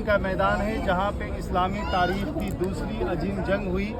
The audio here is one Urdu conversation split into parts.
کا میدان ہے جہاں پہ اسلامی تاریخ کی دوسری عظیم جنگ ہوئی،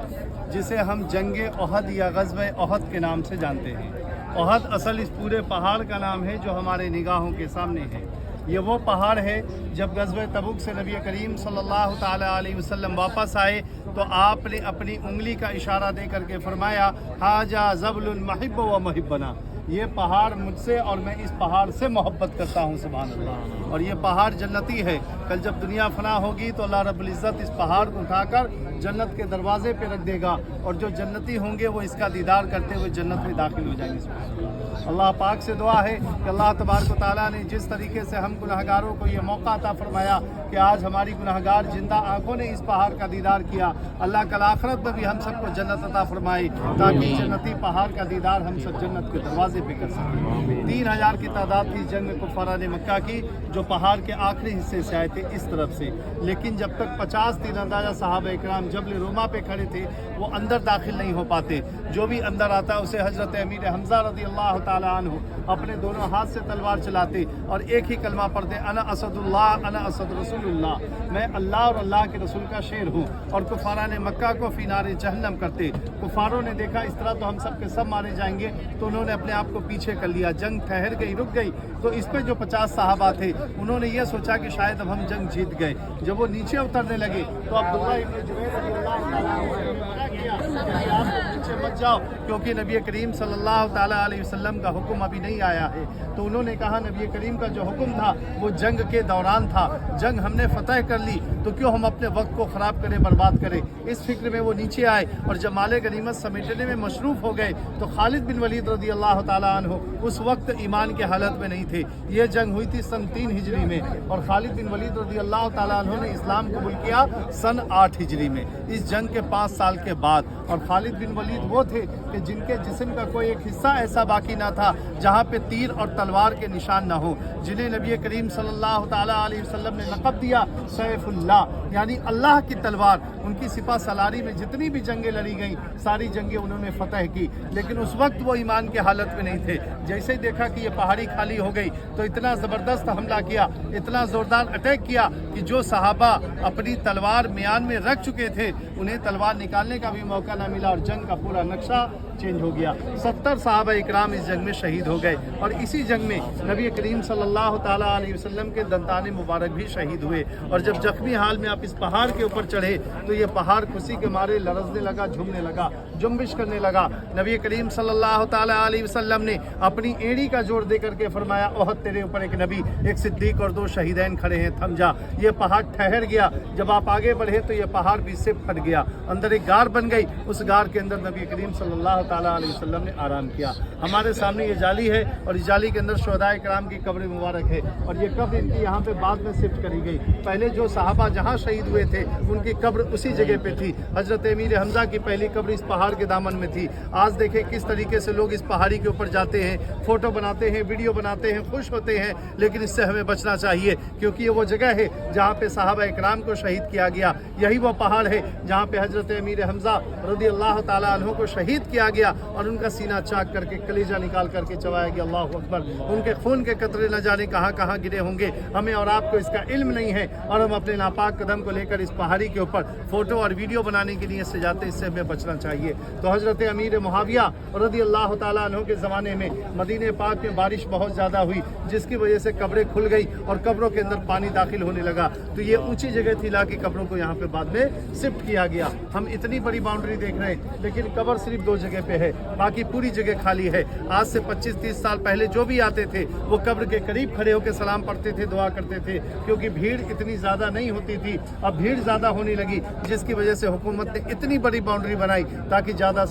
جسے ہم جنگ احد یا غزوہ احد کے نام سے جانتے ہیں۔ احد اصل اس پورے پہاڑ کا نام ہے جو ہمارے نگاہوں کے سامنے ہے۔ یہ وہ پہاڑ ہے جب غزوہ تبوک سے نبی کریم صلی اللہ تعالیٰ علیہ وسلم واپس آئے تو آپ نے اپنی انگلی کا اشارہ دے کر کے فرمایا حاجہ زبل المحب و محبنا، یہ پہاڑ مجھ سے اور میں اس پہاڑ سے محبت کرتا ہوں، سبحان اللہ۔ اور یہ پہاڑ جنتی ہے، کل جب دنیا فنا ہوگی تو اللہ رب العزت اس پہاڑ کو اٹھا کر جنت کے دروازے پہ رکھ دے گا، اور جو جنتی ہوں گے وہ اس کا دیدار کرتے ہوئے جنت میں داخل ہو جائیں گے۔ اللہ پاک سے دعا ہے کہ اللہ تبارک و تعالیٰ نے جس طریقے سے ہم گناہگاروں کو یہ موقع عطا فرمایا کہ آج ہماری گناہگار زندہ آنکھوں نے اس پہاڑ کا دیدار کیا، اللہ کل آخرت میں بھی ہم سب کو جنت عطا فرمائے تاکہ جنتی پہاڑ کا دیدار ہم سب جنت کے دروازے پہ کر سکیں۔ 3000 کی تعداد تھی جنگ میں کفاران مکہ کی، جو پہاڑ کے آخری حصے سے آئے تھے اس طرف سے، لیکن جب تک 50 تیر اندازہ صحابہ اکرام جبل روما پہ کھڑے تھے وہ اندر داخل نہیں ہو پاتے۔ جو بھی اندر آتا اسے حضرت امیر حمزہ رضی اللہ تعالیٰ عنہ اپنے دونوں ہاتھ سے تلوار چلاتے اور ایک ہی کلمہ پڑھتے انا اسد اللہ انا اسد رسول اللہ، میں اللہ اور اللہ کے رسول کا شیر ہوں، اور کفاران مکہ کو فی نار جہنم کرتے۔ کفاروں نے دیکھا اس طرح تو ہم سب کے سب مارے جائیں گے، تو انہوں نے اپنے آپ کو پیچھے کر لیا، جنگ ٹھہر گئی، رک گئی۔ تو اس پہ جو 50 صحابہ تھے انہوں نے یہ سوچا کہ شاید اب ہم جنگ جیت گئے۔ جب وہ نیچے اترنے لگے تو عبداللہ ابن جبیر رضی اللہ تعالیٰ عنہ نے منع کیا کہ آپ نیچے مت جاؤ، کیونکہ نبی کریم صلی اللہ تعالیٰ علیہ وسلم کا حکم ابھی نہیں آیا ہے۔ تو انہوں نے کہا نبی کریم کا جو حکم تھا وہ جنگ کے دوران تھا، جنگ ہم نے فتح کر لی تو کیوں ہم اپنے وقت کو خراب کریں، برباد کریں۔ اس فکر میں وہ نیچے آئے اور جب مال غنیمت سمیٹنے میں مصروف ہو گئے تو خالد بن ولید رضی اللہ تعالیٰ عنہ اس وقت ایمان کے حالت میں نہیں تھے۔ یہ جنگ ہوئی تھی سن 3 ہجری میں، اور خالد بن ولید رضی اللہ تعالیٰ عنہ نے اسلام قبول کیا سن 8 ہجری میں، اس جنگ کے 5 سال کے بعد۔ اور خالد بن ولید وہ تھے کہ جن کے جسم کا کوئی ایک حصہ ایسا باقی نہ تھا جہاں پہ تیر اور تلوار کے نشان نہ ہو، جنہیں نبی کریم صلی اللہ تعالیٰ علیہ وسلم نے لقب دیا سیف اللہ، یعنی اللہ کی تلوار۔ ان کی سپہ سالاری میں جتنی بھی جنگیں لڑی گئیں ساری جنگیں انہوں نے فتح کی، لیکن اس وقت وہ ایمان کے حالت میں نہیں تھے۔ جیسے ہی دیکھا کہ یہ پہاڑی خالی ہو گئی تو اتنا زبردست حملہ کیا، اتنا زوردار اٹیک کیا کہ جو صحابہ اپنی تلوار میان میں رکھ چکے تھے انہیں تلوار نکالنے کا بھی موقع نہ ملا، اور جنگ کا پورا نقشہ چینج ہو گیا۔ 70 صحابہ اکرام اس جنگ میں شہید ہو گئے، اور اسی جنگ میں نبی کریم صلی اللہ تعالیٰ علیہ وسلم کے دندان مبارک بھی شہید ہوئے۔ اور جب زخمی حال میں آپ اس پہاڑ کے اوپر چڑھے تو یہ پہاڑ خوشی کے مارے لرزنے لگا، جھومنے لگا، جنبش کرنے لگا۔ نبی کریم صلی اللہ تعالیٰ علیہ وسلم نے اپنی ایڑی کا زور دے کر کے فرمایا احد تیرے اوپر ایک نبی، ایک صدیق اور 2 شہیدین کھڑے ہیں، تھم جا۔ یہ پہاڑ ٹھہر گیا، جب آپ آگے بڑھے تو یہ پہاڑ بھی سے پھٹ گیا، اندر ایک غار بن گئی، اس غار کے اندر نبی کریم صلی اللہ تعالیٰ علیہ وسلم نے آرام کیا۔ ہمارے سامنے یہ جالی ہے اور اس جالی کے اندر شہداء کرام کی قبر مبارک ہے، اور یہ قبر ان کی یہاں پہ بعد میں شفٹ کری گئی۔ پہلے جو صحابہ جہاں شہید ہوئے تھے ان کی قبر اسی جگہ پہ تھی۔ حضرت امیر حمزہ کی پہلی قبر اس پہاڑ کے دامن میں تھی۔ آج دیکھیں کس طریقے سے لوگ اس پہاڑی کے اوپر جاتے ہیں، فوٹو بناتے ہیں، ویڈیو بناتے ہیں، خوش ہوتے ہیں، لیکن اس سے ہمیں بچنا چاہیے، کیونکہ یہ وہ جگہ ہے جہاں پہ صحابہ اکرام کو شہید کیا گیا۔ یہی وہ پہاڑ ہے جہاں پہ حضرت امیر حمزہ رضی اللہ تعالیٰ عنہ کو شہید کیا گیا اور ان کا سینہ چاک کر کے کلیجہ نکال کر کے چبایا گیا۔ اللہ اکبر! ان کے خون کے قطرے نہ جانے کہاں کہاں گرے ہوں گے، ہمیں اور آپ کو اس کا علم نہیں ہے، اور ہم اپنے ناپاک قدم کو لے کر اس پہاڑی کے اوپر فوٹو اور ویڈیو بنانے کے لیے سے جاتے، اس سے ہمیں بچنا چاہیے۔ تو حضرت امیر معاویہ رضی اللہ تعالیٰ عنہ کے زمانے میں مدینہ پاک میں بارش بہت زیادہ ہوئی، جس کی وجہ سے قبریں کھل گئی اور قبروں کے اندر پانی داخل ہونے لگا، تو یہ اونچی جگہ تھی، لا کے قبروں کو یہاں پہ بعد میں شفٹ کیا گیا۔ ہم اتنی بڑی باؤنڈری دیکھ رہے ہیں لیکن قبر صرف 2 جگہ پہ ہے، باقی پوری جگہ خالی ہے۔ آج سے 25-30 سال پہلے جو بھی آتے تھے وہ قبر کے قریب کھڑے ہو کے سلام پڑھتے تھے، دعا کرتے تھے، کیونکہ بھیڑ اتنی زیادہ نہیں ہوتی تھی، اب بھیڑ زیادہ ہونے لگی، جس کی وجہ سے حکومت نے اتنی بڑی باؤنڈری بنائی تاکہ زیادہ